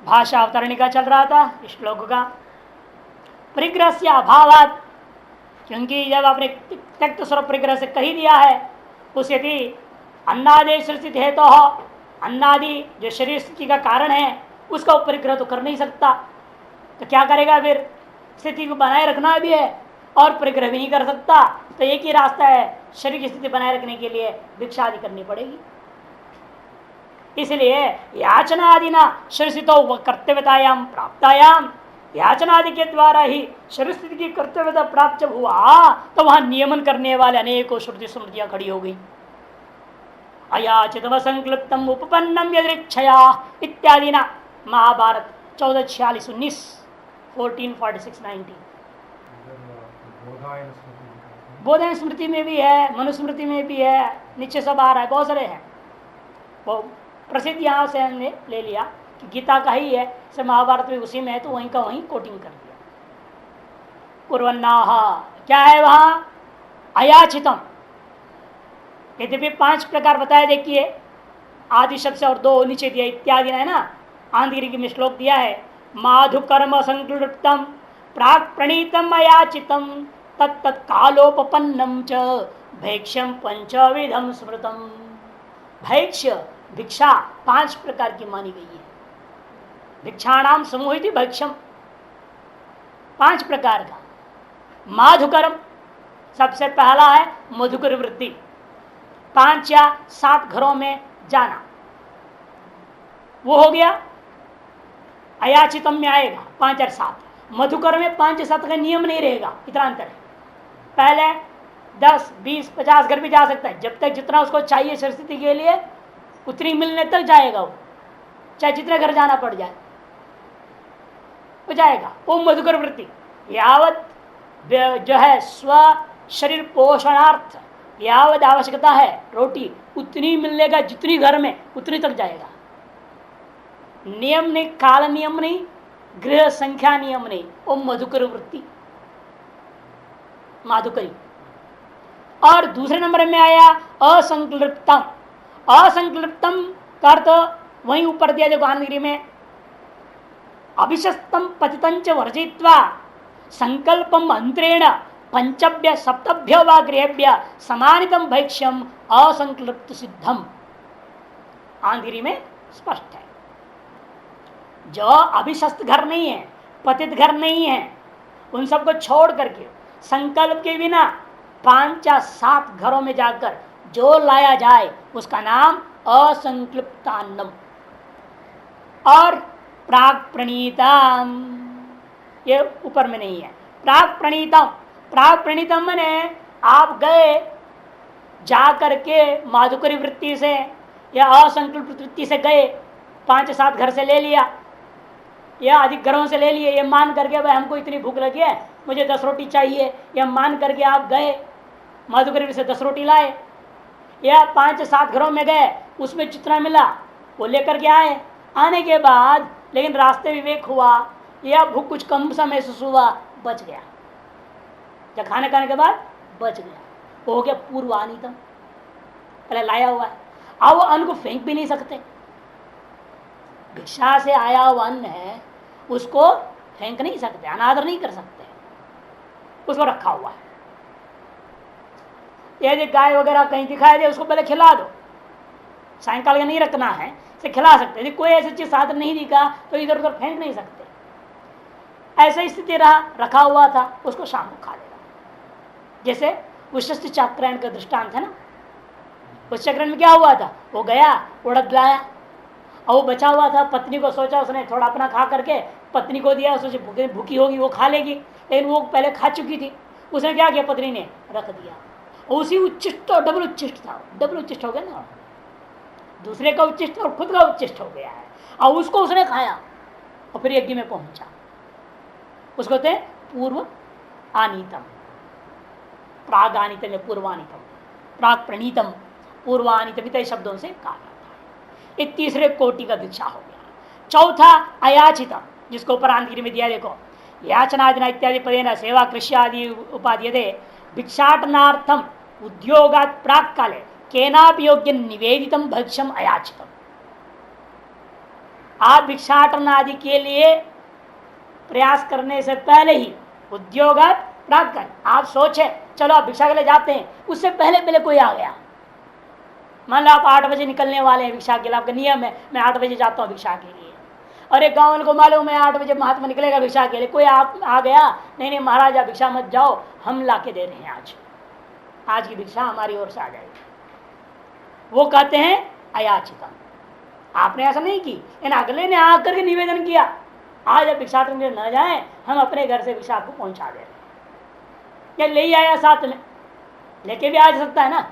भाषा अवतरणिका चल रहा था श्लोक का। परिग्रह से अभावात, क्योंकि जब आपने त्यक्त स्वरूप परिग्रह से कही दिया है, उस यदि अन्नादि स्थित है तो अन्नादि जो शरीर स्थिति का कारण है उसका परिग्रह तो कर नहीं सकता, तो क्या करेगा फिर? स्थिति को बनाए रखना भी है और परिग्रह भी नहीं कर सकता, तो एक ही रास्ता है, शरीर की स्थिति बनाए रखने के लिए भिक्षा आदि करनी पड़ेगी। इसलिए याचना आदि ना शरीर कर्तव्यतायाम प्राप्तायाम, याचना आदि के द्वारा ही शरीर स्थिति की कर्तव्यता प्राप्त जब हुआ तो वहां नियमन करने वाले अनेकों श्रुति स्मृतियां खड़ी हो गई। अयाचितम संक्लिप्तम उपपन्नम यदृक्षया इत्यादि ना, महाभारत 1446-19 1446-19। बोधायन स्मृति में भी है, मनुस्मृति में भी है, नीचे सब आ रहा है, बहुत सारे हैं। वो प्रसिद्ध यहाँ से हमने ले लिया कि गीता का ही है, से महाभारत में उसी में है, तो वहीं का वहीं कोटिंग कर दिया। कुर्वन्नाह क्या है वहां? अयाचितम। यद्यपि 5 प्रकार बताया, देखिए आदि शब्द से और 2 नीचे दिया इत्यादि है ना, आंधिगिरी में श्लोक दिया है। माधु कर्म संक्लृप्तम प्राक प्रणीतम अयाचितम तत्त कालोपन्नम च भैक्ष्यम पंचविधम स्मृतम। भैक्ष्य भिक्षा 5 प्रकार की मानी गई है। भिक्षाणाम समूहित भैक्ष्यम 5 प्रकार का। माधुकर्म सबसे पहला है मधुकर वृत्ति, 5 या 7 घरों में जाना, वो हो गया। अयाचितम में आएगा 5 और 7। मधुकर में 5 या 7 का नियम नहीं रहेगा, इतना अंतर है। पहले 10, 20, 50 घर भी जा सकता है, जब तक जितना उसको चाहिए स्थिति के लिए उतनी मिलने तक जाएगा वो, चाहे जितने घर जाना पड़ जाए वो जाएगा। वो मधुकर वृत्ति। यावत जो है स्व शरीर पोषणार्थ यावत आवश्यकता है रोटी, उतनी मिलेगा, जितनी घर में उतनी तक जाएगा। नियम नहीं, काल नियम नहीं, गृह संख्या नियम नहीं, वो मधुकर वृत्ति, माधुकरी। और दूसरे नंबर में आया असंक्लिप्तम। असंक्लिप्तम का अर्थ वहीं ऊपर दिया जो गानगिरी में, अभिशस्तम पतितंच वर्जित्वा संकल्पम अंतरेण पंचभ्य सप्तभ्य व गृहभ्य समानितम भैक्ष्यम असंक्लिप्त सिद्धम। आंधिरी में स्पष्ट है। जो अभिशस्त घर नहीं है, पतित घर नहीं है, उन सबको छोड़ करके संकल्प के बिना 5 या 7 घरों में जाकर जो लाया जाए उसका नाम असंक्लिप्तान्नम। और प्राक प्रणीतम, ये ऊपर में नहीं है। प्राक प्रणीतम, प्राक प्रणीतम मैंने आप गए जा करके माधुकरी वृत्ति से या असंकल्प वृत्ति से गए, 5-7 घर से ले लिया या अधिक घरों से ले लिए, ये मान करके भाई हमको इतनी भूख लगी है, मुझे 10 रोटी चाहिए, या मान करके आप गए माधुकरी से 10 रोटी लाए, या 5-7 घरों में गए, उसमें जितना मिला वो लेकर के आए। आने के बाद लेकिन रास्ते विवेक हुआ या भूख कुछ कम सा महसूस हुआ, बच गया, जब खाने खाने के बाद बच गया, वो हो गया पूर्वानितम, पहले लाया हुआ है। अब वो अन्न को फेंक भी नहीं सकते, भिक्षा से आया हुआ अन्न है, उसको फेंक नहीं सकते, अनादर नहीं कर सकते, उसको रखा हुआ है। यदि गाय वगैरह कहीं दिखाई दे उसको पहले खिला दो, सायंकाल का नहीं रखना है, से खिला सकते। यदि कोई ऐसी चीज साधन नहीं दिखा तो इधर उधर फेंक नहीं सकते। ऐसा स्थिति रहा, रखा हुआ था, उसको शाम को खा लेगा। जैसे उष्ट चक्रायण का दृष्टांत है ना, उस चक्रायण में क्या हुआ था, वो गया उड़द लाया और वो बचा हुआ था, पत्नी को सोचा उसने थोड़ा अपना खा करके पत्नी को दिया, सोचे भूखी होगी वो खा लेगी, लेकिन वो पहले खा चुकी थी। उसने क्या किया, पत्नी ने रख दिया। उसी उच्चिष्ट और डबल उच्चिष्ट था, डबल उच्चिष्ट हो गया ना, दूसरे का उच्चिष्ट और खुद का उच्चिष्ट हो गया है, और उसको उसने खाया और फिर यज्ञ में पहुंचा। उसको कहते पूर्व आनीतम, प्राग आनीतम या पूर्वानीतम, प्राग प्रणीतम पूर्वानीतम, इतने शब्दों से कहा जाता है। ये तीसरे कोटि का भिक्षा हो गया। चौथा अयाचितम, जिसको ऊपर आंधिगिरी में दिया, देखो याचनादिना इत्यादि पदेन सेवा कृषि आदि उपाध्यते भिक्षाटनार्थम उद्योगात् प्राक काले केनापि योग्य निवेदितम भक्ष्यम अयाचितम। आप भिक्षाटन आदि के लिए प्रयास करने से पहले ही उद्योग प्राप्त कर, आप सोचे चलो आप भिक्षा के लिए जाते हैं, उससे पहले पहले कोई आ गया, मान लो आप 8 बजे निकलने वाले हैं भिक्षा के लिए, आपका नियम है मैं 8 बजे जाता हूँ भिक्षा के लिए, और एक गाँव को मालूम है 8 बजे महात्मा निकलेगा भिक्षा के लिए, कोई आप आ गया, नहीं नहीं महाराज आप भिक्षा मत जाओ, हम ला के दे रहे हैं, आज की भिक्षा हमारी ओर से आ जाएगी, वो कहते हैं अयाचितम। आपने ऐसा नहीं की, इन अगले ने आकर के निवेदन किया आज आप भिक्षाटन के न जाए, हम अपने घर से भिक्षा आपको पहुंचा दे रहे हैं, या ले ही आया साथ में, लेके भी आ सकता है ना,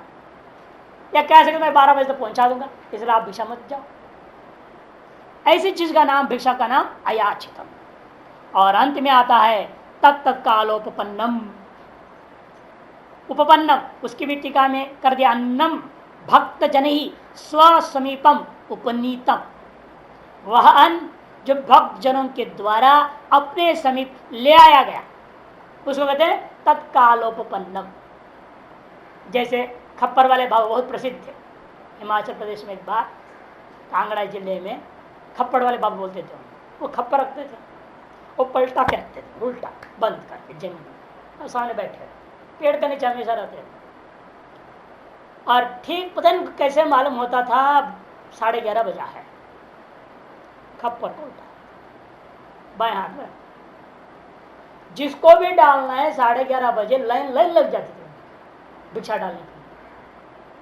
या कह सकते मैं 12 बजे तक पहुंचा दूंगा, इसलिए आप भिक्षा मत जाओ। ऐसी चीज का नाम, भिक्षा का नाम अयाचितम। और अंत में आता है तत्कालोपपन्नम, उपपन्नम उसकी भी टीका में कर दिया, अन्नम भक्त जन ही स्वसमीपम उपनीतम, वह अन्न जो भक्त जनों के द्वारा अपने समीप ले आया गया उसको कहते हैं तत्कालोपपन्नम। जैसे खप्पर वाले बाबा बहुत प्रसिद्ध थे हिमाचल प्रदेश में, एक बार कांगड़ा जिले में खप्पड़ वाले बाबा बोलते थे, वो खप्पर रखते थे, वो पलटा के रखते थे उल्टा बंद करके जमीन में, और सामने बैठे पेड़ के नीचे हमेशा रहते थे, और ठीक पता नहीं कैसे मालूम होता था 11:30 बजा है, खप्पर उल्टा बाएं हाथ में, जिसको भी डालना है 11:30 बजे लाइन लग जाती थी भिक्षा डालने के लिए,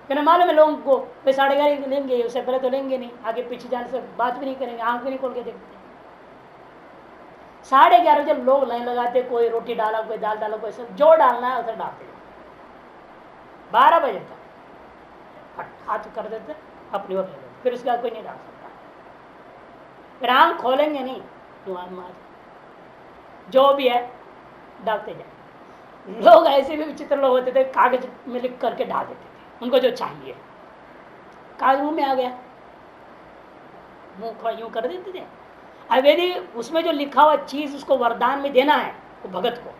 क्योंकि मालूम है लोगों को वे 11:30 लेंगे, उससे पहले तो लेंगे नहीं, आगे पीछे जाने से बात भी नहीं करेंगे, आंख भी नहीं खोल के देखते। 11:30 बजे लोग लाइन लगाते, कोई रोटी डाला, कोई दाल डाला, कोई सब जो डालना है उसे डालते, 12 बजे तक हाथ कर देते अपनी ओर ले लेते, फिर उसके बाद कोई नहीं डाल सकता, फिर आंख खोलेंगे नहीं, जो भी है डालते जाए। लोग ऐसे भी विचित्र लोग होते थे, कागज में लिख करके डाल देते थे उनको जो चाहिए, कागज मुंह में आ गया, मुंह यूं कर देते थे। अब यदि उसमें जो लिखा हुआ चीज उसको वरदान में देना है वो भगत को,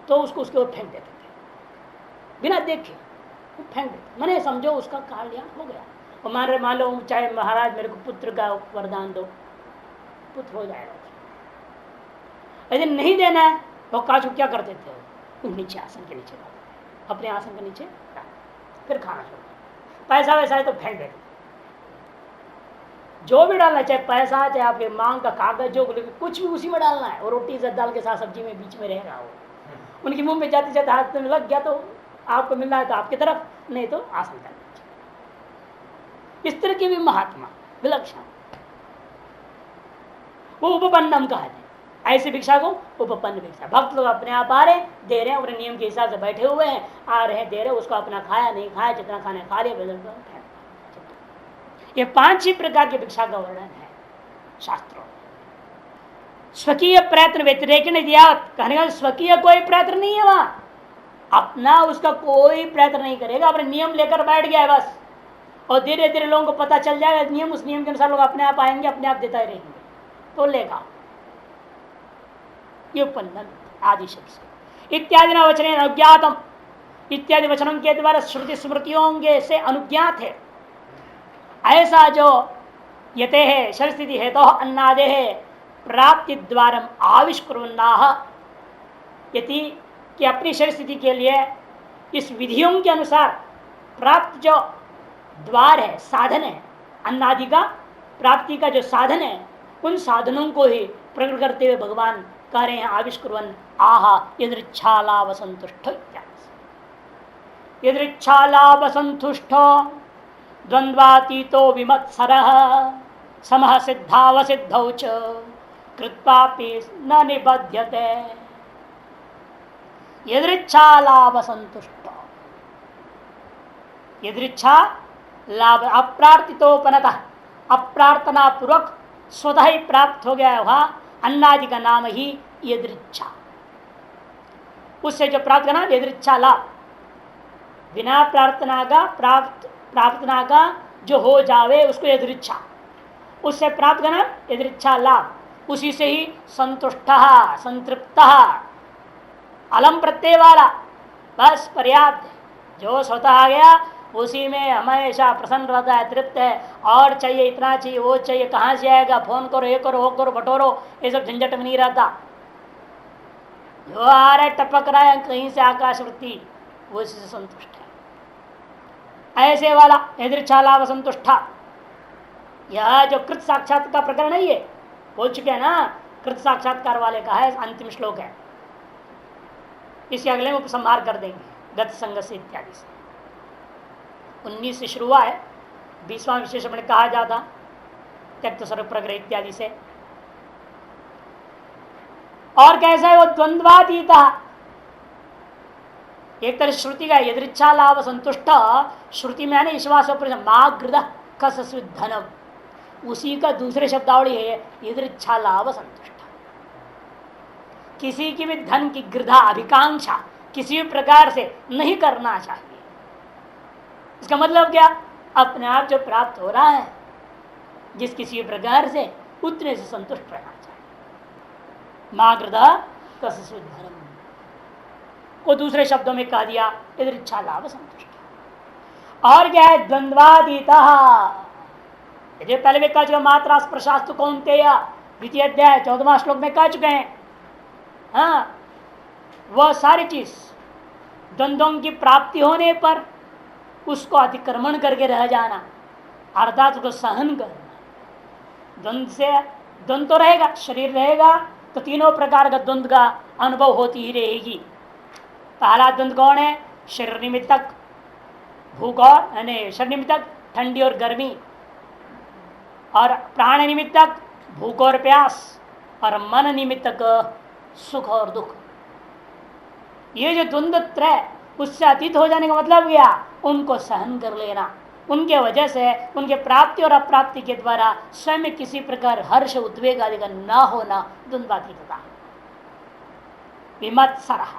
तो उसको उसके ऊपर फेंक देते थे बिना देखे, वो फेंक देते, मैंने समझो उसका कल्याण हो गया। और मान लो चाहे महाराज मेरे को पुत्र का वरदान दो, पुत्र हो जाएगा, यदि नहीं देना है तो काज क्या कर देते हो, नीचे आसन के नीचे अपने आसन के नीचे फिर खाना छोड़, पैसा वैसा है तो फेंक देते, जो भी डालना चाहे पैसा चाहे आपके मांग का कागज जो कुछ भी उसी में डालना है, और रोटी से दाल के साथ सब्जी में बीच में रहेगा, वो उनके मुंह में जाते जाते हाथ में लग गया तो आपको मिलना है तो आपकी तरफ, नहीं तो आसन कर लीजिए। इस तरह के भी महात्मा विलक्षण, वो उपपन्नम कहा जाए, ऐसे भिक्षा को उपपन्न भिक्षा। भक्त लोग अपने आप आ रहे दे रहे हैं, अपने नियम के हिसाब से बैठे हुए हैं, आ रहे हैं दे रहे हैं, उसको अपना खाया नहीं खाया, जितना खाने खा लिया। ये 5 ही प्रकार की भिक्षा का वर्णन है शास्त्रों। स्वकीय प्रयत्न व्यतिरेक ने दिया, कहने का स्वकीय कोई प्रयत्न नहीं है वहां, अपना उसका कोई प्रयत्न नहीं करेगा, अपने नियम लेकर बैठ गया है बस, और धीरे धीरे लोगों को पता चल जाएगा नियम, उस नियम के अनुसार लोग अपने आप आएंगे, अपने आप देता ही रहेंगे, तो लेगा। ये उपपन्न आदि शब्द से इत्यादि न वचन अनुज्ञातम, इत्यादि वचनों के द्वारा श्रुति स्मृतियों से अनुज्ञात है। ऐसा जो यते है शरीर हेतु अन्नादे है प्राप्ति द्वारम आविष्कुर्वन्नाह, यदि कि अपनी शरीर स्थिति के लिए इस विधियों के अनुसार प्राप्त जो द्वार है, साधन है, अन्नादि का प्राप्ति का जो साधन है, उन साधनों को ही प्रकट करते हुए भगवान कह रहे हैं आविष्कुर्वन् आहा यदृच्छालाभ संतुष्ट, यदृच्छालाभ संतुष्ट द्वंद्वातीतो विमत्सरः समः सिद्धावसिद्धौ च कृत्वापि न निबध्यते। यदृच्छा लाभ संतुष्ट, यदृच्छा लाभ अप्रार्थितोपनता, अप्रार्थना पूर्वक स्वतः ही प्राप्त हो गया वह अन्नादि का नाम ही यदृच्छा। उससे जो प्राप्त करना यदृच्छा लाभ, बिना प्रार्थना का प्रार्थना का जो हो जावे उसको यदृच्छा, उससे प्राप्त करना यदृच्छा लाभ, उसी से ही संतुष्ट संतृप्त अलम प्रत्यय वाला, बस पर्याप्त, जो स्वतः आ गया उसी में हमेशा प्रसन्न रहता है, तृप्त है। और चाहिए, इतना चाहिए, वो चाहिए, कहाँ से आएगा, फोन करो, ये करो, वो करो, बटोरो, ये सब झंझट में नहीं रहता। जो आ रहा है, टपक रहा है कहीं से आकाशवृत्ति, वो इससे संतुष्ट है। ऐसे वाला यदृच्छालाभ संतुष्टा, यह जो कृत साक्षात का प्रकरण है, ये बोल चुके हैं ना, कृत साक्षात्कार वाले का है, अंतिम श्लोक है। इसके अगले में उपसंहार कर देंगे गत संग से इत्यादि से। 19 से शुरू हुआ है, 20वां विशेषण कहा जाता त्यक्त सर्व प्रग्रह इत्यादि से। और कैसा है वो द्वंद्वातीता, एक तरह श्रुति का यदृच्छा लाभ संतुष्ट, श्रुति में है ना ईश्वास मागृद धनम, उसी का दूसरे शब्दावली है यदृच्छा लाभ संतुष्ट। किसी की भी धन की गृधा अभिकांक्षा किसी भी प्रकार से नहीं करना चाहिए। इसका मतलब क्या, अपने आप जो प्राप्त हो रहा है जिस किसी प्रकार से, उतने से संतुष्ट रहना चाहिए। मागृदा धनम को दूसरे शब्दों में कह दिया यदृच्छा लाभ संतुष्ट। और क्या है द्वंद्वातीता, ये पहले भी कह चुका, मात्रा प्रशास्त कौन्तेय द्वितीय अध्याय 14वां श्लोक में कह चुके हैं। हाँ, वह सारी चीज द्वंद्वों की प्राप्ति होने पर उसको अतिक्रमण करके रह जाना, अर्थात उसको सहन करना। द्वंद्व से द्वंद्व तो रहेगा, शरीर रहेगा तो तीनों प्रकार का द्वंद्व का अनुभव होती ही रहेगी। पहला द्वंद्व कौन है, शरीर निमित्तक भूख और शरीर निमित्तक ठंडी और गर्मी, और प्राण निमित्तक भूख और प्यास, और मन निमित्तक सुख और दुख। ये जो द्वंद्व त्रय उससे अतीत हो जाने का मतलब क्या, उनको सहन कर लेना। उनके वजह से उनके प्राप्ति और अप्राप्ति के द्वारा स्वयं किसी प्रकार हर्ष उद्वेग आदि का न होना द्वंद्वातीतता। विमत्सरः,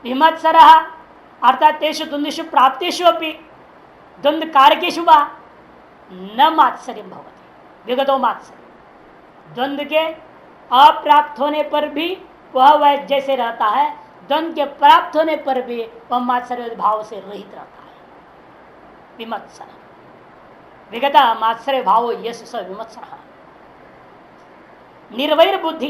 विमत्सरः अर्थात तेषु द्वंद्वेषु प्राप्तेषु अपि द्वंद्व कारकेषु वा न मात्सर्यं भवति विगतो मात्सर्य। द्वंद्व के अप्राप्त होने पर भी वह जैसे रहता है, द्वंद्व के प्राप्त होने पर भी वह मात्सर्य भाव से रहित रहता है। विमत्सर विगता मात्सर्य भाव यश स विमत्सर। निर्वैर बुद्धि,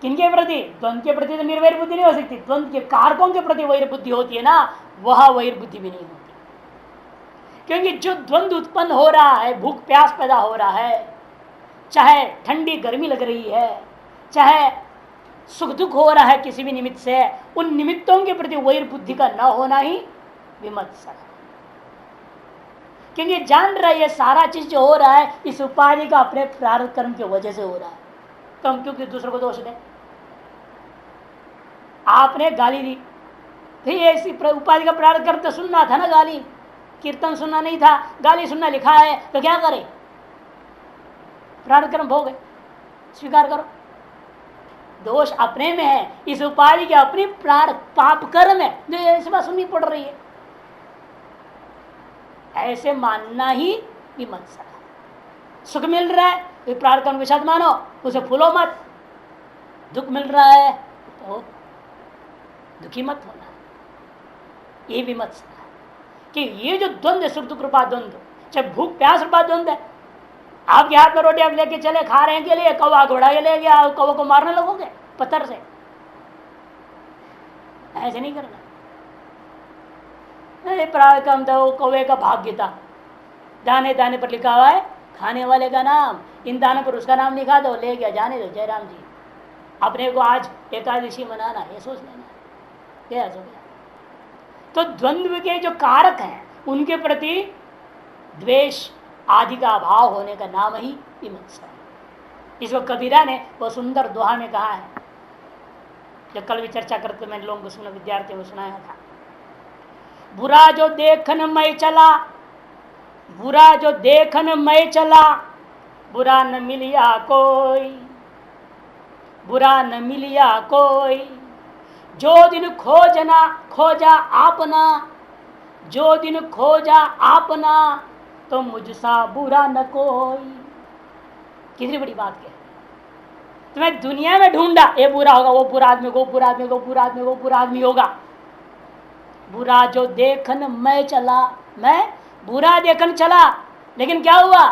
किनके प्रति, द्वंद्व के प्रति तो निर्वैर बुद्धि नहीं हो सकती, द्वंद्व के कारकों के प्रति वैर बुद्धि होती है ना, वह वैर बुद्धि भी नहीं होती। क्योंकि जो द्वंद्व उत्पन्न हो रहा है, भूख प्यास पैदा हो रहा है, चाहे ठंडी गर्मी लग रही है, चाहे सुख दुख हो रहा है किसी भी निमित्त से, उन निमित्तों के प्रति वैर बुद्धि का न होना ही विमत्सर है। क्योंकि जान रहा है ये सारा चीज जो हो रहा है इस उपाधि का अपने प्रारब्ध कर्म की वजह से हो रहा है, तो हम क्योंकि दूसरों को दोष दें। आपने गाली दी, फिर ऐसी उपाधि का प्रारब्ध कर्म तो सुनना था ना, गाली कीर्तन सुनना नहीं था, गाली सुनना लिखा है, तो क्या करे, प्रारब्ध कर्म भोग, स्वीकार करो। दोष अपने में है, इस उपाधि के अपनी पाप कर्म है जो ऐसी बात सुननी पड़ रही है, ऐसे मानना ही विमत्सर है। सुख मिल रहा है तो प्रारब्ध कर्म के साथ मानो, उसे फूलो मत। दुख मिल रहा है तो दुखी मत होना, ये विमत्सर है। कि ये जो द्वंद्व, सुख दुख रूपा द्वंद्व, चाहे भूख प्यास रूपा द्वंद्व है, आपके हाथ में रोटी आप लेके चले, खा रहे हैं के लिए, कौवा घोड़ा के ले गया, कौवा को मारने लगोगे पत्थर से, ऐसे नहीं करना। प्रारब्ध कर्म तो कौवे का भाग्य था, दाने दाने पर लिखा हुआ है खाने वाले का नाम, इन दानों पर उसका नाम लिखा दो, ले गया, जाने दो जयराम जी। अपने को आज एकादशी मनाना ये सोच लेना, क्या हो गया। तो द्वंद्व के जो कारक हैं उनके प्रति द्वेष आदि का अभाव होने का नाम ही विमत्सर है। इसको कबीरा ने वो सुंदर दोहा में कहा है, जो कल भी चर्चा करते मैंने लोगों को सुना, विद्यार्थियों को सुनाया था। बुरा जो देखन मैं चला, बुरा जो देखन मैं चला, बुरा न मिलिया कोई, बुरा न मिलिया कोई, जो दिन खोजना खोजा आपना, जो दिन खोजा आपना, तो मुझसा बुरा न कोई। कितनी बड़ी बात है। तुम्हें दुनिया में ढूंढा, ये बुरा होगा, वो बुरा आदमी को, बुरा आदमी को, बुरा आदमी को, बुरा आदमी होगा, बुरा जो देखन मैं चला, मैं बुरा देखन चला, लेकिन क्या हुआ?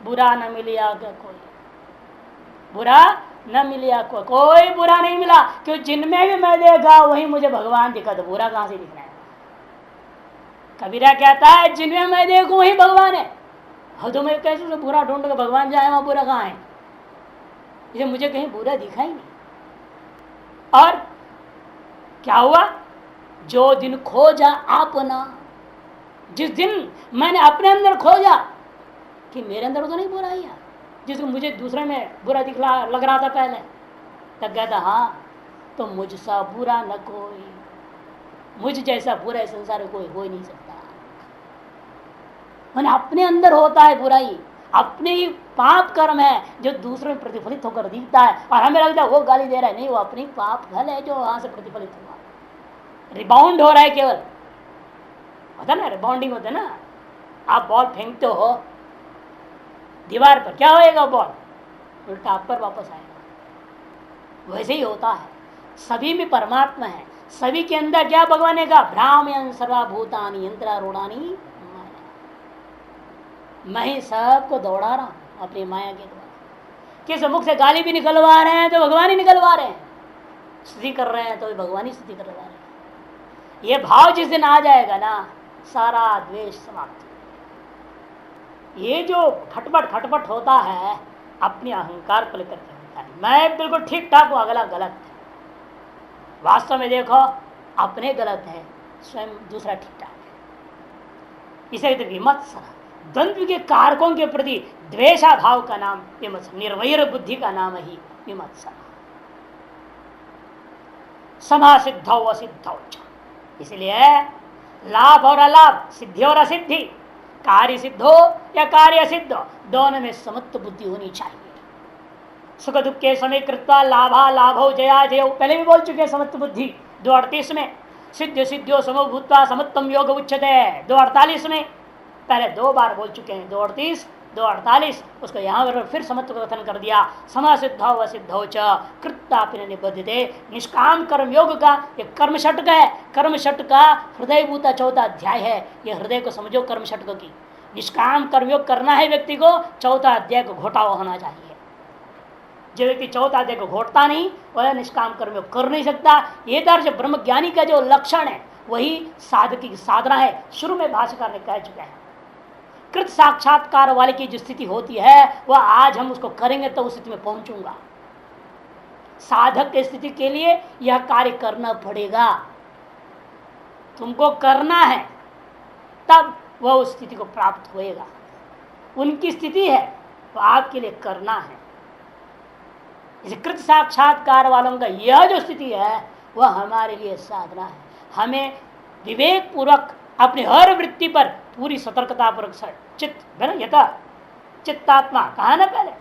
बुरा न मिलिया कोई, बुरा न मिलिया कोई बुरा नहीं मिला। क्यों? जिनमें भी मैं देखा वही मुझे भगवान दिखा, तो बुरा कहां से दिखना है? कबीरा कहता है जिनमें मैं देखूं वही भगवान है। तो मैं कैसे बुरा ढूंढ के भगवान जाए, वहां बुरा कहां है? इसे मुझे कहीं बुरा दिखा ही नहीं। और क्या हुआ? जो दिन खोजा अपना, जिस दिन मैंने अपने अंदर खोजा कि मेरे अंदर तो नहीं बुरा ही है, जिसको मुझे दूसरे में बुरा दिखला लग रहा था पहले, तब कहता हाँ तो मुझसा बुरा न कोई, मुझ जैसा बुरा संसार में कोई हो ही नहीं सकता। मैंने अपने अंदर होता है बुराई, अपने ही पाप कर्म है जो दूसरों में प्रतिफलित होकर दिखता है, और हमें लगता है वो गाली दे रहा है। नहीं, वो अपनी पाप फल है जो वहां से प्रतिफलित हुआ, रिबाउंड हो रहा है। केवल होता ना, रिबाउंडिंग होता है ना। आप बॉल फेंकते हो दीवार पर, क्या होएगा? बॉल उल्टा आप पर वापस आएगा। वैसे ही होता है, सभी में परमात्मा है, सभी के अंदर क्या भगवान ने कहा? भ्राम्यन सर्वभूतानि यंत्रारूढ़ानि, मैं ही सबको दौड़ा रहा हूं अपनी माया के द्वारा। किस मुख से गाली भी निकलवा रहे हैं तो भगवान ही निकलवा रहे हैं, स्तुति कर रहे हैं तो भगवान ही स्तुति करवा रहे हैं। ये भाव जिस दिन आ जाएगा ना, सारा द्वेष समाप्त। ये जो खटपट खटपट होता है अपने अहंकार को लेकर के होता है। मैं बिल्कुल ठीक ठाक हूं, अगला गलत है। वास्तव में देखो, अपने गलत है, स्वयं दूसरा ठीक ठाक है। इसे तो विमत्सर, द्वंद्व के कारकों के प्रति द्वेषा भाव का नाम विमत्सर, निर्वैर बुद्धि का नाम ही विमत्सर। समासिद्धौ असिद्धौ, इसलिए लाभ और अलाभ, सिद्धि और असिद्धि, कार्य सिद्ध हो या कार्य असिद्ध, दोनों में समत्व बुद्धि होनी चाहिए। सुख दुख के समय कृत्वा लाभा लाभो जया जय, पहले भी बोल चुके समत्व बुद्धि 2:38 में। सिद्ध सिद्धियों समो भूत्वा समत्वम योग उच्यते 2:48 में। पहले 2 बार बोल चुके हैं, 2:38 2:48, उसको यहाँ पर फिर समत्व का कथन कर दिया। समासिद्धौ असिद्धौ च कृत्तापि निबद्धते, निष्काम कर्म योग का एक कर्म षटक है। कर्म षटक का हृदय भूता 4था अध्याय है। ये हृदय को समझो, कर्म षटक की निष्काम कर्मयोग करना है व्यक्ति को, 4था अध्याय को घोटा होना चाहिए। जो व्यक्ति 4था अध्याय को घोटता नहीं, वह निष्काम कर्मयोग कर नहीं सकता। ये दर्ज ब्रह्मज्ञानी का जो लक्षण है वही साधक की साधना है। शुरू में भाष्यकार ने कह चुका है, कृत साक्षात्कार वाले की जो स्थिति होती है वह आज हम उसको करेंगे तो उस स्थिति में पहुंचूंगा। साधक की स्थिति के लिए यह कार्य करना पड़ेगा, तुमको करना है, तब वह उस स्थिति को प्राप्त होएगा। उनकी स्थिति है तो आपके लिए करना है। इस कृत साक्षात्कार वालों का यह जो स्थिति है वह हमारे लिए साधना है। हमें विवेक पूर्वक अपनी हर वृत्ति पर पूरी सतर्कता पूर्वक चित्त यथ चित्तात्मा कहा ना पहले,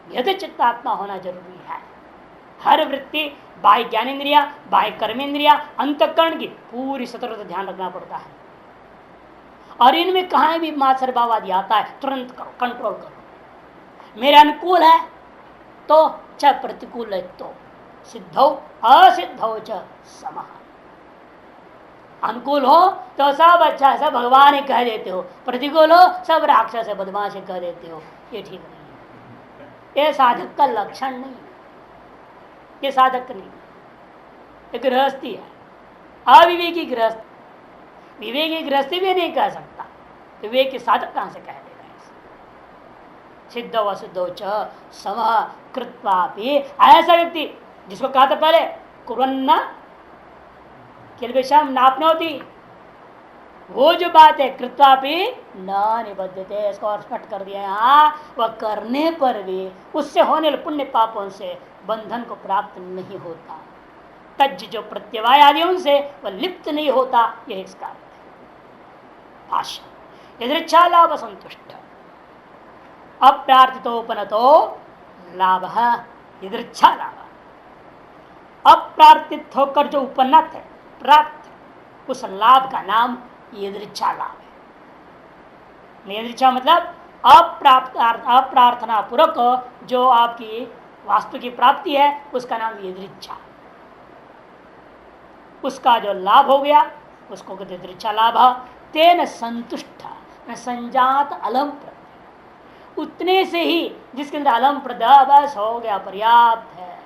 यथ चित्तात्मा होना जरूरी है। हर वृत्ति, बाह्य ज्ञानेन्द्रिया, बाह्य कर्मेंद्रिया, अंतःकरण की पूरी सतर्कता ध्यान रखना पड़ता है। और इनमें कहीं भी मात्सर भावादि आता है, तुरंत करो, कंट्रोल करो। मेरे अनुकूल है तो च प्रतिकूल है तो सिद्धौ असिद्धौ च समः। अनुकूल हो तो सब अच्छा, सब भगवान ही कह देते हो, प्रतिकूल हो सब राक्षस है, बदमाश कह देते हो। ये ठीक नहीं है, ये साधक का लक्षण नहीं है, ये साधक नहीं, ये गृहस्थी है, अविवेकी गृहस्थ। विवेकी गृहस्थी भी नहीं कह सकता, विवेक के साधक कहां से कह देगा? सिद्धौ असिद्धौ च समः कृत्वापि, ऐसा व्यक्ति जिसको कहा था पहले कुर्वन्ना किल्बिषम नाप्नोति, वो जो बात है कृत्वापि न निबद्धते, इसको और स्पष्ट कर दिया यहाँ, वह करने पर भी उससे होने वाले पुण्य पापों से बंधन को प्राप्त नहीं होता। तज जो प्रत्यवाय आदि उनसे वह लिप्त नहीं होता, यह इसका अर्थ है। भाष्य यदृच्छा लाभ संतुष्ट अप्रार्थितोपनतो लाभ, यदृच्छा लाभ, अप्रार्थित होकर जो उपन्नत है, प्राप्त, उस लाभ का नाम यदृच्छा लाभ है। यदृच्छा मतलब अप्रार्थना पूर्वक जो आपकी वास्तु की प्राप्ति है, उसका नाम यदृच्छा। उसका जो लाभ हो गया उसको कहते दृच्छा लाभ। तेन संतुष्ट संजात अलम प्रत्यय, उतने से ही जिसके अंदर अलम प्रत्यय बस हो गया, पर्याप्त है।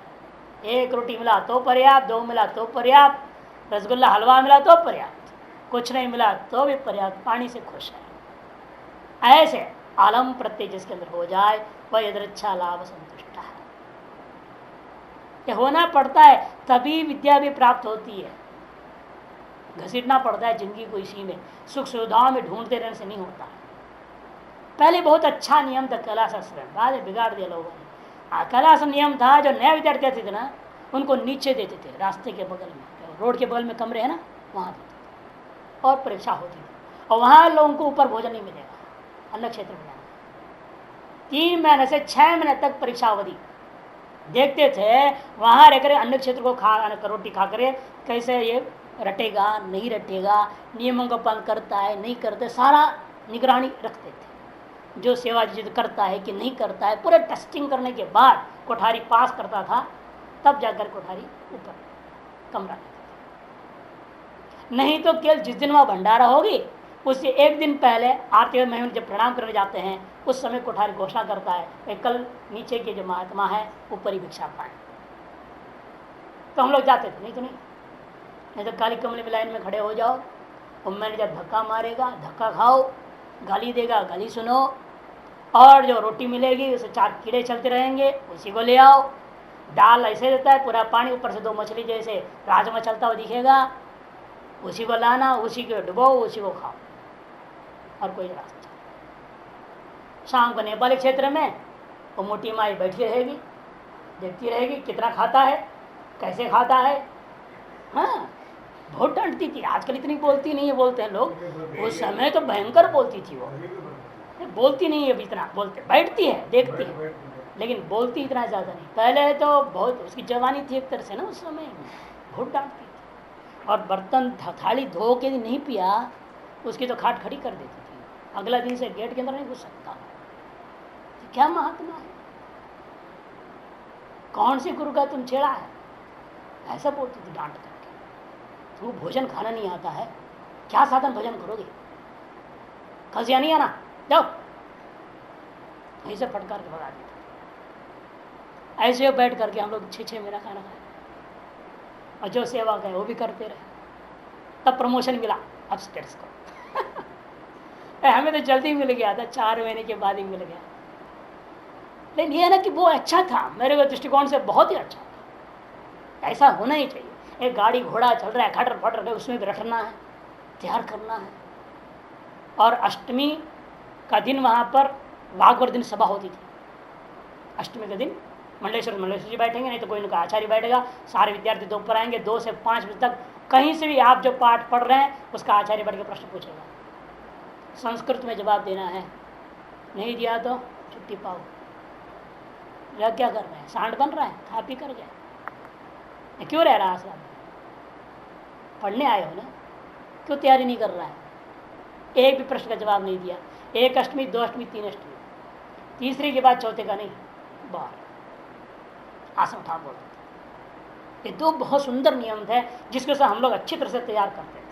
एक रोटी मिला तो पर्याप्त, दो मिला तो पर्याप्त, रसगुल्ला हलवा मिला तो पर्याप्त, कुछ नहीं मिला तो भी पर्याप्त, पानी से खुश है। ऐसे अलम प्रत्यय जिसके अंदर हो जाए वह यदृच्छा लाभ संतुष्ट है। ये होना पड़ता है तभी विद्या भी प्राप्त होती है। घसीटना पड़ता है जिंदगी को इसी में, सुख सुविधाओं में ढूंढते रहने से नहीं होता है। पहले बहुत अच्छा नियम था कला शास्त्र में, बाद में बिगाड़ दिया लोगों ने। कला शास्त्र नियम था, जो नए विद्यार्थी थे ना उनको नीचे देते थे, रास्ते के बगल में, रोड के बगल में कमरे है ना वहाँ देते थे, और परीक्षा होती थी। और वहाँ लोगों को ऊपर भोजन नहीं मिलेगा, अन्य क्षेत्र में जाना। 3 महीने से 6 महीने तक परीक्षा अवधि देखते थे, वहाँ रहकर अन्य क्षेत्र को रोटी खा करे कैसे ये रटेगा नहीं रटेगा, नियमों का पालन करता है नहीं करते, सारा निगरानी रखते थे। जो सेवा जिद करता है कि नहीं करता है, पूरे टेस्टिंग करने के बाद कोठारी पास करता था, तब जाकर कोठारी ऊपर कमरा देते थे। नहीं तो केवल जिस दिन वहाँ भंडारा होगी उससे एक दिन पहले आते हुए महमान जब प्रणाम करने जाते हैं उस समय कोठारी घोषणा करता है कल नीचे के जो महात्मा है ऊपर ही भिक्षा पाए। तो हम लोग जाते थे, नहीं तो नहीं तो काली कमले में लाइन में खड़े हो जाओ, और मैनेजर धक्का मारेगा, धक्का खाओ, गाली देगा, गाली सुनो, और जो रोटी मिलेगी उसे 4 कीड़े चलते रहेंगे, उसी को ले आओ। दाल ऐसे देता है पूरा पानी, ऊपर से 2 मछली जैसे राजमा चलता हुआ दिखेगा, उसी को लाना, उसी को डुबो, उसी को खाओ, और कोई रास्ता। शाम को नेपाली क्षेत्र में वो मोटी माई बैठी रहेगी, देखती रहेगी कितना खाता है, कैसे खाता है। हाँ, बहुत डांटती थी, आजकल इतनी बोलती नहीं है, बोलते हैं लोग, उस समय तो भयंकर बोलती थी वो। बोलती नहीं है अभी इतना, बोलते बैठती है देखती है, लेकिन बोलती इतना ज़्यादा नहीं। पहले तो बहुत उसकी जवानी थी एक तरह से ना, उस समय बहुत डांटती थी। और बर्तन थाली धो के नहीं पिया उसकी तो खाट खड़ी कर देती थी, अगला दिन से गेट के अंदर नहीं घुस सकता। तो क्या महात्मा है, कौन से गुरु का तुम छेड़ा है, ऐसा बोलती थी डांट करके। तुमको भोजन खाना नहीं आता है, क्या साधन भोजन करोगे, कल से नहीं आना, जाओ, ऐसे फटकार के भगा देते। ऐसे बैठ करके हम लोग 6-6 महीना खाना खाए, और जो सेवा गए वो भी करते रहे। तब प्रमोशन मिला अपस्टेयर्स को हमें तो जल्दी मिल गया था, 4 महीने के बाद ही मिल गया। लेकिन ये ना कि वो अच्छा था, मेरे को दृष्टिकोण से बहुत ही अच्छा था। ऐसा होना ही चाहिए। एक गाड़ी घोड़ा चल रहा है खटर फटर, उसमें भी रखना है, तैयार करना है। और अष्टमी का दिन वहाँ पर वाघवर दिन सभा होती थी। अष्टमी के दिन मंडलेश्वर जी बैठेंगे, नहीं तो कोई उनका आचार्य बैठेगा, सारे विद्यार्थी दोपहर आएंगे, 2 से 5 बजे तक कहीं से भी आप जो पाठ पढ़ रहे हैं उसका आचार्य बैठ के प्रश्न पूछेगा, संस्कृत में जवाब देना है, नहीं दिया तो छुट्टी पाओ। क्या कर रहे हैं, सांड बन रहा है, खा पी कर जाए, क्यों रह रहा है आश्रम, पढ़ने आए हो ना, क्यों तैयारी नहीं कर रहा है। एक भी प्रश्न का जवाब नहीं दिया, 1 अष्टमी 2 अष्टमी 3 अष्टमी, तीसरी के बाद चौथे का नहीं, बाहर आसन उठा बोलते थे। ये 2 बहुत सुंदर नियम थे जिसके साथ हम लोग अच्छी तरह से तैयार करते थे।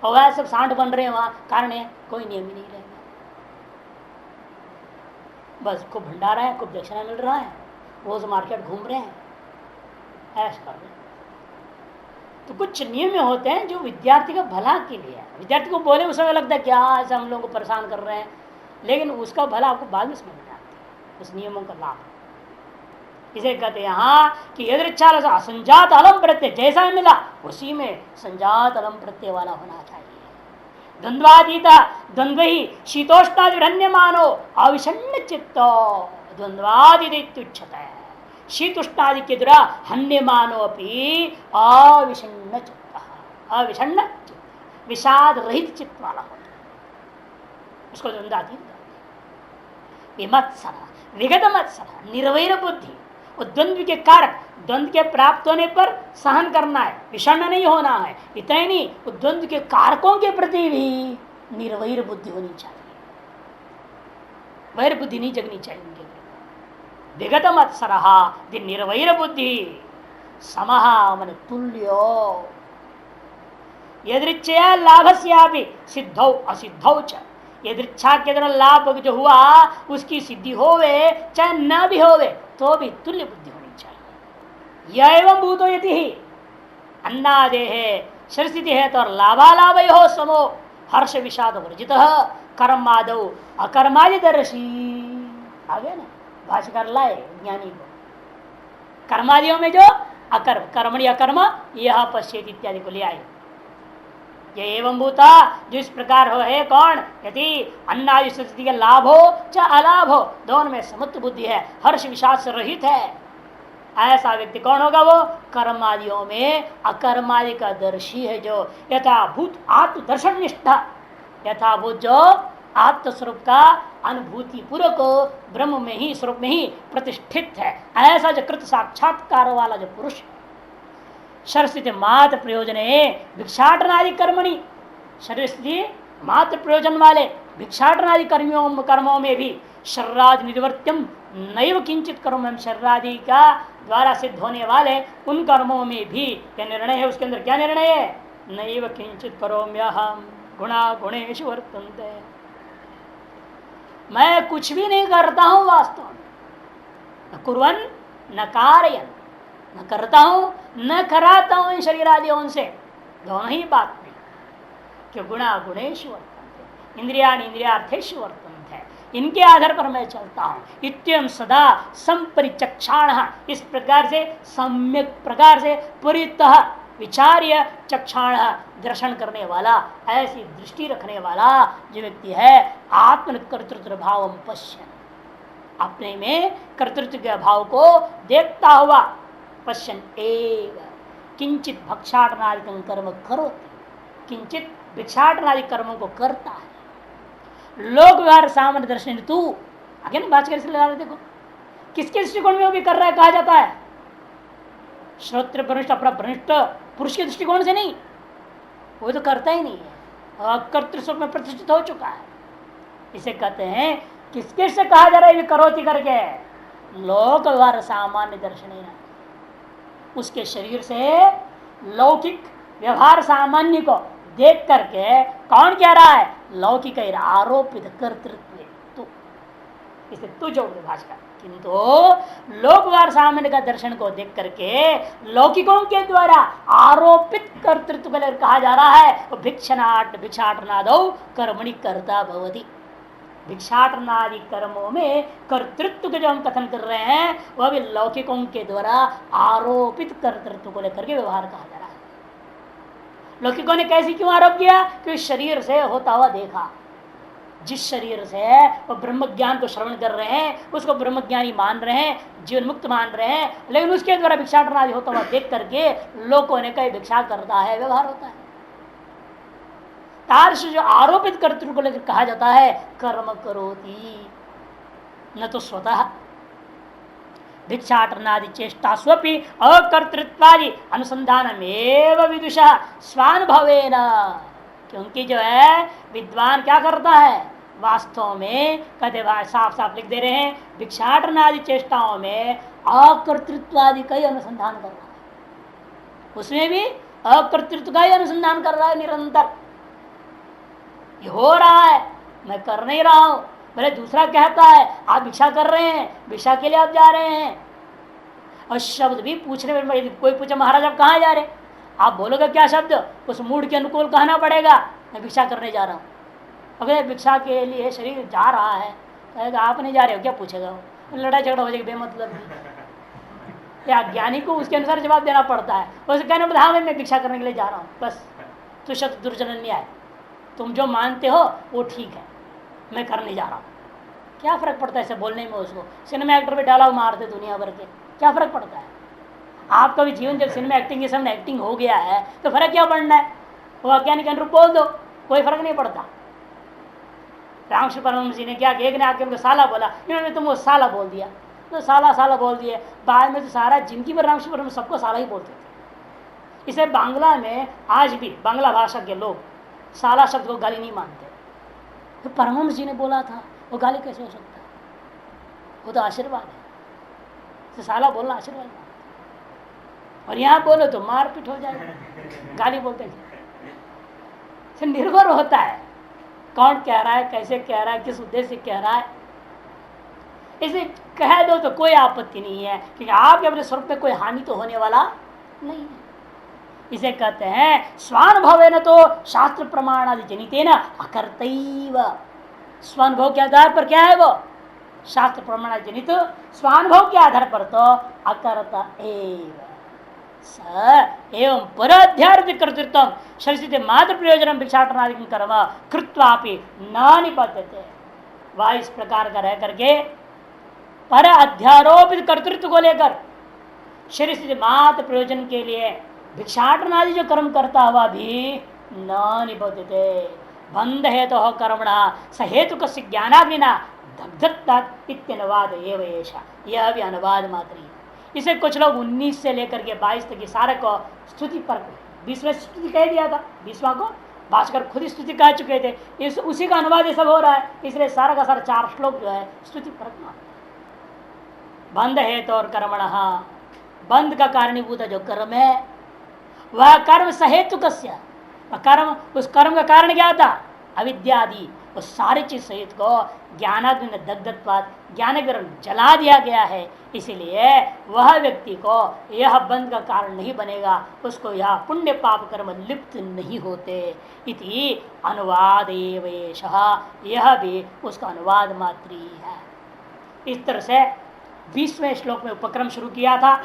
और वह सब सांड बन रहे हैं वहाँ, कारण है कोई नियम ही नहीं रहेगा, बस खूब भंडारा है, खूब दक्षिणा मिल रहा है, रोज मार्केट घूम रहे हैं, ऐश कर रहे हैं। तो कुछ नियम होते हैं जो विद्यार्थी का भला के लिए है। विद्यार्थी को बोले उस समय लगता है क्या ऐसा हम लोगों को परेशान कर रहे हैं, लेकिन उसका भला आपको बाद में समझ में आता है, उस नियमों का लाभ। इसे कहते हैं यहाँ कि यदृच्छा असंजात अलम प्रत्यय, जैसा मिला उसी में संजात अलम प्रत्यय वाला होना चाहिए। द्वंद्वातीता द्वंद्व ही शीतोष्णादिरण्य मानो अविषण्ण चित्तो द्वंद्वादित्युच्यते। शीत उष्णादि के द्वारा हन्य मानो अपनी अविषण्ण चित्त, अविषण्ण चित्त, विषाद रहित चित्त वाला होता है, उसको द्वंद्वातीत। विमत्सर विगत मत्सर निर्वैर बुद्धि, द्वंद्व के कारक, द्वंद्व के प्राप्त होने पर सहन करना है, विषण्ण नहीं होना है। इतना ही नहीं, द्वंद्व के कारकों के प्रति भी निर्वैर बुद्धि होनी चाहिए, वैर बुद्धि नहीं जगनी चाहिए उनके। विगत मत्सरहा दि निर्वैर बुद्धि समहा मन तुल्यो, यदृच्छया लाभस्यापि सिद्धौ असिद्धौ च, यदृच्छा के द्वारा लाभ जो हुआ उसकी सिद्धि होवे चाहे न भी होवे तो भी तुल्य बुद्धि होनी चाहिए। यह एवं भूतो यदि ही अन्नादे है शरीर है तो लाभालाभ हो समो हर्ष विषाद वर्जित कर्म आदो अकर्मादिदर्शी। आगे ना भाष्यकार लाए ज्ञानी को कर्मादियों में जो अकर्म कर्मणि अकर्म यह पश्चेत इत्यादि को ले आए। ये एवं भूता जो इस प्रकार हो है कौन, यदि अन्नादि स्थिति का लाभ हो चाहे अलाभ हो दोनों में समुत्त बुद्धि है, हर्ष विषाद से रहित है, ऐसा व्यक्ति कौन होगा, वो कर्मादियों में अकर्मादि का दर्शी है, जो यथाभूत आत्मदर्शन निष्ठा यथाभूत जो आत्मस्वरूप का अनुभूति पूर्वक ब्रह्म में ही स्वरूप में ही प्रतिष्ठित है, ऐसा जो कृत साक्षात्कार वाला जो पुरुष शरीर स्थिति मात्र प्रयोजन भिक्षाटनादि कर्मणि, शरीर स्थिति मात्र प्रयोजन वाले भिक्षाटनादि कर्मों में भी शर्रादि निर्वर्त्यम नैव किंचित कर्म, शर्रादि का द्वारा सिद्ध होने वाले उन कर्मों में भी क्या निर्णय है, उसके अंदर क्या निर्णय है, नैव किंचित करोम्यहम गुणा गुणेषु वर्तन्ते, मैं कुछ भी नहीं करता हूं वास्तव में, न कुर्वन् न कारयन्, न करता हूं न कराता हूं इन शरीर आदियों से, दोनों ही बात नहीं कि गुणा गुणेषु वर्तन्ते इंद्रियाणि इंद्रियार्थेषु वर्तन्ते, इनके आधार पर मैं चलता हूं। इत्यं सदा संपरिचक्षाण, इस प्रकार से सम्यक प्रकार से परितः विचार्य चक्षाण दर्शन करने वाला, ऐसी दृष्टि रखने वाला जो व्यक्ति है आत्म कर्तृत्व भाव पश्यन्, अपने में कर्तृत्व के भाव को देखता हुआ पश्यन् एव किंचित भक्षाटनादिकं कर्म करोति, किंचित भिक्षाटनादि कर्मों को करता है। लोक व्यवहार सामान्य दर्शन तू आगे ना बात कैसे लगा रहे, देखो किसके दृष्टिकोण में वो भी कर रहा है, कहा जाता है श्रोत्र भ्रष्ट अपना भ्रष्ट पुरुष के दृष्टिकोण से नहीं, वो तो करता ही नहीं है, कर्तृत्व में प्रतिष्ठित हो चुका है। इसे कहते हैं किसके से कहा जा रहा है करोति करके, लोक व्यवहार सामान्य दर्शन, उसके शरीर से लौकिक व्यवहार सामान्य को देख करके कौन कह रहा है, लौकिक आरोपित कर्तृत्व तू, इसे तू जोड़ दे भाषा। किंतु लोक व्यवहार सामान्य का दर्शन को देख करके लौकिकों के द्वारा आरोपित कर्तृत्व को कहा जा रहा है, वो भिक्षाटनादौ कर्मणि कर्ता भवति, भिक्षाटनादि कर्मों में कर्तृत्व के जो हम कथन कर रहे हैं वह भी लौकिकों के द्वारा आरोपित कर्तृत्व को लेकर के व्यवहार कहा जा रहा है। लौकिकों ने कैसे क्यों आरोप किया, कि शरीर से होता हुआ देखा, जिस शरीर से वो ब्रह्म ज्ञान को श्रवण कर रहे हैं उसको ब्रह्म ज्ञानी मान रहे हैं, जीवन मुक्त मान रहे हैं, लेकिन उसके द्वारा भिक्षाटन आदि होता हुआ देख करके लोगों ने कहीं भिक्षा करता है, व्यवहार होता है। तार्श जो आरोपित कर्तृत्व को लेकर कहा जाता है कर्म करोति, न तो स्वतः भिक्षाटनादि चेष्टा स्वपि अकर्तृत्वादि अनुसंधान विदुषः स्वानुभवेन, क्योंकि जो है विद्वान क्या करता है वास्तव में, कहते भाई साफ साफ लिख दे रहे हैं, भिक्षाटनादि चेष्टाओं में अकर्तृत्वादि का ही अनुसंधान कर रहा है, उसमें भी अकर्तृत्व का ही अनुसंधान कर रहा है निरंतर। ये हो रहा है, मैं कर नहीं रहा हूं, भले दूसरा कहता है आप भिक्षा कर रहे हैं, भिक्षा के लिए आप जा रहे हैं, और शब्द भी पूछने में कोई पूछे महाराज आप कहाँ जा रहे, आप बोलोगे क्या शब्द, उस मूड के अनुकूल कहना पड़ेगा, मैं भिक्षा करने जा रहा हूँ। अगर भिक्षा के लिए शरीर जा रहा है, कहेगा आप नहीं जा रहे हो, क्या पूछेगा वो, लड़ाई झगड़ा हो जाएगी बेमतलब या ज्ञानी को उसके अनुसार जवाब देना पड़ता है, उसे कहना पड़ता हाँ मैं भिक्षा करने के लिए जा रहा हूँ, बस तो शब्द दुर्जन न्याय, तुम जो मानते हो वो ठीक है, मैं करने जा रहा हूँ। क्या फर्क पड़ता है इसे बोलने में, उसको सिनेमा एक्टर पे डायलॉग मारते दुनिया भर के, क्या फर्क पड़ता है। आपका भी जीवन जब सिनेमा एक्टिंग के सामने एक्टिंग हो गया है तो फर्क क्या पड़ना है, वो अज्ञानी के अनुरूप बोल दो, कोई फर्क नहीं पड़ता। रामकृष्ण परमहंस जी ने क्या किया, एक ने आके उनको साला बोला, इन्होंने तुमको साला बोल दिया, तो साला बोल दिया, बाद में तो सारा जिंदगी भर रामकृष्ण परमहंस सबको साला ही बोलते थे। इसे बांग्ला में आज भी बांग्ला भाषा के लोग साला शब्द को गाली नहीं मानते, तो परमहंस जी ने बोला था, वो गाली कैसे हो सकता है, वो तो आशीर्वाद है, तो साला बोलना आशीर्वाद है। और यहाँ बोलो तो मारपीट हो जाएगी, गाली बोलते हैं। से निर्भर होता है कौन कह रहा है, कैसे कह रहा है, किस उद्देश्य से कह रहा है। इसे कह दो तो कोई आपत्ति नहीं है, क्योंकि आपके अपने स्वरूप में कोई हानि तो होने वाला नहीं है। इसे कहते हैं स्वानुभव है न तो शास्त्र प्रमाण आदि जनिते न अकर्तैव। स्वानुभव के आधार पर क्या है वो शास्त्र प्रमाण जनित, स्वानुभव के आधार पर तो अकर्ता एव एवं पराध्यात्मिक कर्तृत्व शरीर मात्र प्रयोजन भिक्षाटनादि कर्म कृत्वापि न निबद्धते। वह इस प्रकार का रह करके पर अध्यारोपित कर्तृत्व को लेकर शरीर से मात्र प्रयोजन के लिए भिक्षाटन आदि जो कर्म करता हुआ भी न निबद्धते। बंध हेतु तो कर्मणा सहेतु कस्य ज्ञानाग्निना दग्धत्वाद यह भी अनुवाद मात्र ही। इसे कुछ लोग 19 से लेकर के 22 तक सारे को स्तुति पर 20वें स्तुति कह दिया था, 20वां को भास्कर खुद स्तुति कह चुके थे, इस उसी का अनुवाद ये सब हो रहा है। इसलिए सारा का सारा 4 श्लोक जो है स्तुति पर बंध हेतु और कर्मण, बंध का कारणीभूत जो कर्म है वह कर्म सहेतु कस्य कर्म, उस कर्म का कारण क्या था अविद्यादि, उस सारी चीज सहित को ज्ञानाग्नि दग्धत्वाद ज्ञान जला दिया गया है। इसीलिए वह व्यक्ति को यह बंध का कारण नहीं बनेगा, उसको यह पुण्य पाप कर्म लिप्त नहीं होते। इति अनुवाद यह भी उसका अनुवाद मात्र ही है। इस तरह से 20वें श्लोक में उपक्रम शुरू किया था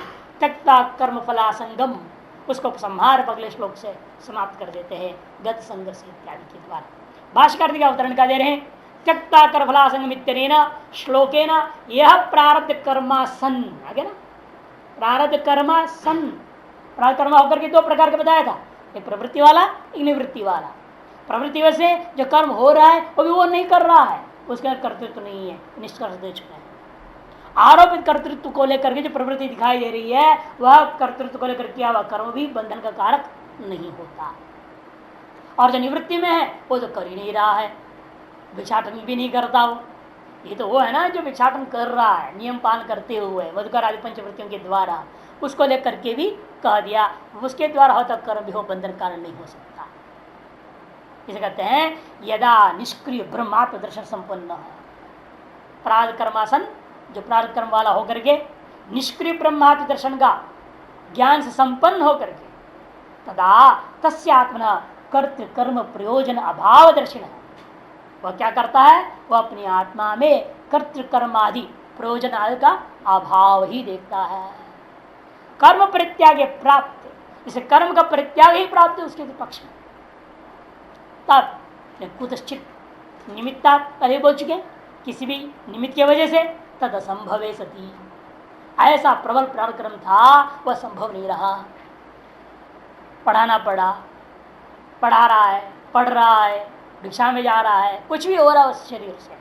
त्यक्ता कर्म फलासंगम, उसको संहार अगले श्लोक से समाप्त कर देते हैं गत संघर्ष इत्यादि के द्वारा। भाष्यकार के अवतरण का दे रहे हैं त्यक्ता कर्म फलासंगम इत्यनेन श्लोकेन यह प्रारब्ध कर्मा सन, आगे ना प्रारब्ध कर्मा सन, प्रारब्ध कर्मा होकर के 2 प्रकार का बताया था, एक प्रवृत्ति वाला एक निवृत्ति वाला। प्रवृत्ति वैसे जो कर्म हो रहा है वो भी वो नहीं कर रहा है, उसके कर्तृत्व नहीं है, निष्कर्ष दे चुके हैं। आरोपित कर्तृत्व को लेकर के जो प्रवृत्ति दिखाई दे रही है वह कर्तृत्व को लेकर किया वह कर्म भी बंधन का कारक नहीं होता, और जो निवृत्ति में है वो तो कर ही नहीं रहा है, भिक्षाटन भी नहीं करता वो। ये तो वो है ना जो भिक्षाटन कर रहा है नियम पालन करते हुए मधुकर आदि पंचवृत्तियों के द्वारा, उसको लेकर के भी कह दिया उसके द्वारा होता कर्म भी हो बंधन कारण नहीं हो सकता। इसे कहते हैं यदा निष्क्रिय ब्रह्मात्म दर्शन संपन्न, प्रारब्ध कर्मासन जो प्रारब्ध कर्म वाला होकर के निष्क्रिय ब्रह्मात्म दर्शन का ज्ञान से संपन्न होकर के तदा तस्यात्मना कर्तृ कर्म प्रयोजन अभाव दर्शन, वह क्या करता है वह अपनी आत्मा में कर्तृ कर्म आदि प्रयोजन आदि का अभाव ही देखता है। कर्म परित्याग प्राप्त, इसे कर्म का परित्याग ही प्राप्त है उसके पक्ष में। तब कुतश्चित निमित्ता पहले बोल चुके किसी भी निमित्त की वजह से तद असंभवे सती, ऐसा प्रबल प्रारक्रम था वह संभव नहीं रहा। पढ़ाना पड़ा, पढ़ा रहा है, पढ़ रहा है, भिक्षा में जा रहा है, कुछ भी हो रहा है उस शरीर से,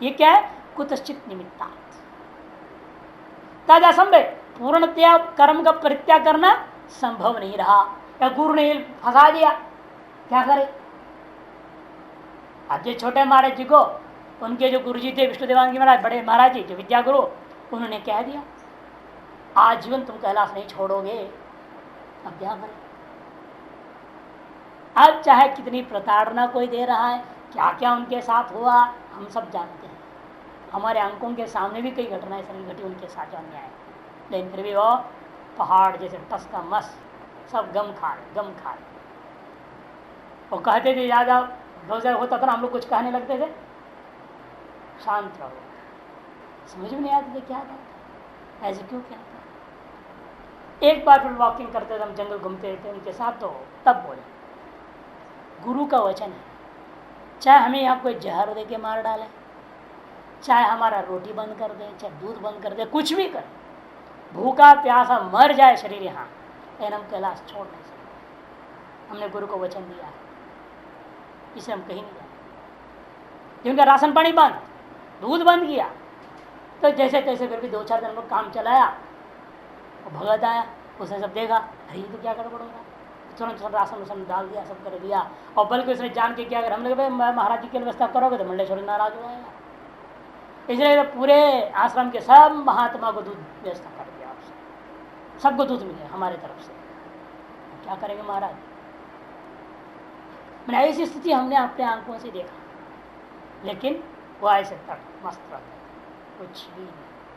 ये क्या है कुतश्चित निमित्ता तद असंभव, पूर्णतया कर्म का परित्याग करना संभव नहीं रहा। या गुरु ने फंसा दिया, क्या करे। आज जो छोटे महाराज जी को उनके जो गुरु जी थे विष्णुदेवानंद महाराज, बड़े महाराज जी जो विद्या गुरु, उन्होंने कह दिया आजीवन तुम कैलाश नहीं छोड़ोगे, अब क्या करें। अब चाहे कितनी प्रताड़ना कोई दे रहा है, क्या क्या उनके साथ हुआ हम सब जानते हैं, हमारे अंकों के सामने भी कई घटनाएं सभी घटी उनके साथ जानने आए, लेकिन फिर भी वो पहाड़ जैसे टस का मस सब गम खा रहे। वो कहते थे ज़्यादा रोजा होता था ना हम लोग कुछ कहने लगते थे, शांत रहो, समझ में नहीं आते थे क्या था, ऐसे क्यों क्या था। एक बार फिर वॉकिंग करते थे हम, जंगल घूमते थे उनके साथ, तो तब बोले गुरु का वचन है, चाहे हमें यहाँ कोई जहर दे के मार डाले, चाहे हमारा रोटी बंद कर दे, चाहे दूध बंद कर दे, कुछ भी कर, भूखा प्यासा मर जाए शरीर यहाँ, लेकिन हम कैलाश छोड़ नहीं सकते। हमने गुरु को वचन दिया है, इसे हम कहीं नहीं जाए। जिनका राशन पानी बंद, दूध बंद किया, तो जैसे तैसे फिर भी 2-4 दिन में काम चलाया, और भगत आया, उसने सब देखा, अरे तो क्या गड़बड़ हो रहा है, तुरंत राशन वासन डाल दिया, सब कर दिया। और बल्कि उसने जान के क्या, अगर हम लोग महाराज जी की व्यवस्था करोगे तो मंडलेश्वरी नाराज हो जाएगा, इसलिए तो पूरे आश्रम के सब महात्मा को दूध व्यवस्था कर दिया, आपसे सबको दूध मिले हमारे तरफ से। क्या करेंगे महाराज, मैंने ऐसी स्थिति हमने अपने आंखों से देखा, लेकिन वो ऐसे तट मस्त रहते, कुछ भी नहीं,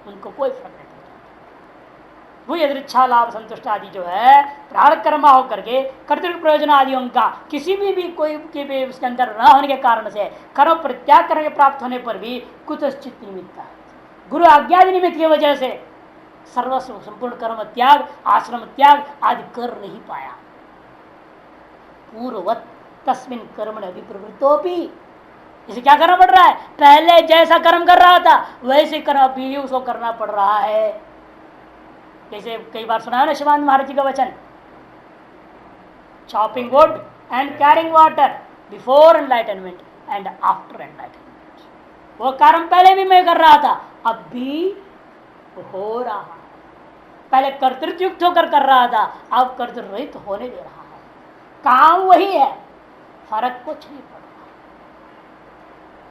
उनको कोई फर्क नहीं पड़ता। वो यदृच्छा लाभ संतुष्ट आदि जो है प्रारब्ध कर्मा होकर के कर्तव्य प्रयोजन आदियों का किसी भी कोई के भी उसके अंदर न होने के कारण से कर्म परित्याग करके प्राप्त होने पर भी कुतश्चित निमित्त है, गुरु आज्ञा निमित्त की वजह से सर्वस्व संपूर्ण कर्म त्याग आश्रम त्याग आदि कर नहीं पाया। पूर्ववत तस्मिन कर्म अभिप्रवृत्तोपि, इसे क्या करना पड़ रहा है, पहले जैसा कर्म कर रहा था वैसे कर्म अभी उसको करना पड़ रहा है। जैसे कई बार सुना है ना शिवानंद महाराज जी का वचन, chopping would and carrying water before enlightenment and after enlightenment. वो कर्म पहले भी मैं कर रहा था, अब भी हो रहा है। पहले कर्तृत्वयुक्त होकर कर रहा था, अब कर्तृरहित होने दे रहा है। काम वही है, फर्क कुछ नहीं पड़ रहा,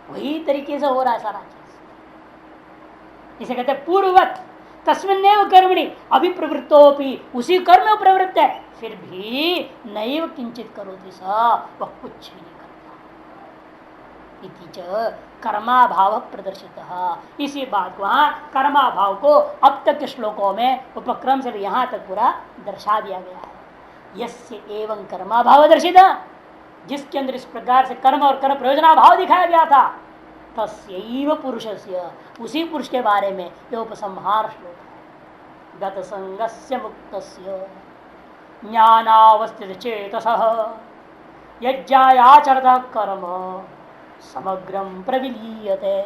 वही तरीके से हो रहा है सारा चीज। इसे कहते हैं पूर्ववत तस्मिन्नेव कर्मणि अभिप्रवृत्तोपि, उसी कर्म में प्रवृत्त है, फिर भी नैव किंचित करोति सा, वह कुछ भी नहीं करता। इति च कर्माभाव प्रदर्शित, इसी बात को कर्माभाव को अब तक के श्लोकों में उपक्रम से यहाँ तक पूरा दर्शा दिया गया है। यस्य एवं कर्माभाव दर्शित, जिसके अंदर इस प्रकार से कर्म और कर्म प्रयोजनाभाव दिखाया गया था, तस्यैव पुरुषस्य, उसी पुरुष के बारे में यह उपसंहार श्लोक है। गत संगस्य मुक्तस्य ज्ञानावस्थित चेतसः यज्ञायाचरतः कर्म समग्रं प्रविलीयते।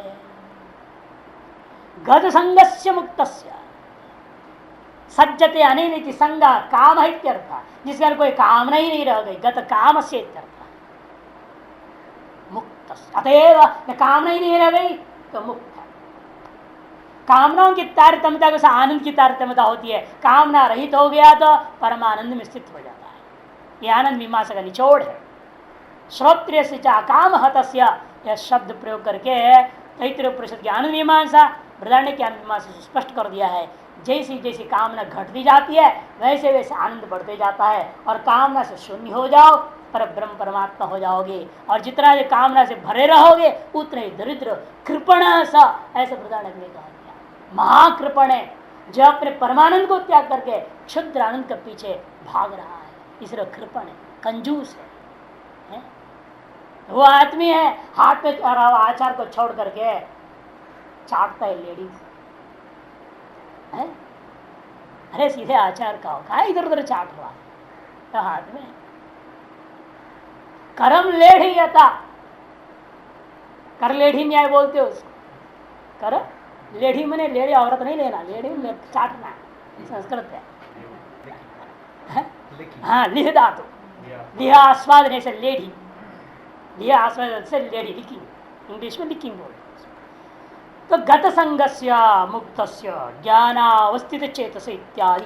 गत संगस्य मुक्तस्य, सज्जते अनेनिति संगा काम इत्यर्थ, जिसके अंदर कोई कामना ही नहीं रह गई, गत काम से इत्यर्थ मुक्त, अतएव कामना ही नहीं रह गई तो मुक्त है। कामनाओं की तारतम्यता के साथ आनंद की तारतम्यता होती है, कामना रहित हो गया तो परमानंद में स्थित हो जाता है। यह आनंद मीमांसा का निचोड़ है। श्रोत्रिय से काम हतस्य, यह शब्द प्रयोग करके तैत्तिरीय उपनिषद की आनंद मीमांसा बृहदारण्यक की आनंद मीमांसा से स्पष्ट कर दिया है। जैसी जैसी कामना घटती जाती है वैसे वैसे आनंद बढ़ते जाता है, और कामना से शून्य हो जाओ पर ब्रह्म परमात्मा हो जाओगे, और जितना ये कामना से भरे रहोगे उतने ही दरिद्र कृपण सा, ऐसे बृहदारण्यक ने कहा दिया। महाकृपण है जो अपने परमानंद को त्याग करके क्षुद्र आनंद के पीछे भाग रहा है, इसलिए कृपण है, कंजूस है। वो आदमी है हाथ में आचार को छोड़ करके चाटता है लेडीज है? अरे सीधे आचार का होगा, इधर उधर चाट रहा तो हाथ में करम लेढ़ी यथा, कर लेढ़ी न्याय बोलते हो उसको। कर लेढ़ी मने लेढ़ी औरत नहीं लेना, लेढ़ी चाटना संस्कृत है। हाँ लिह धातु, लिहा आस्वाद से लेढ़ी, लिहा आस्वाद से लेढ़ी, लिखिंग इंग्लिश में लिखिंग बोलते। तो गत संगस्य मुक्तस्य ज्ञानावस्थित चेतस इत्यादि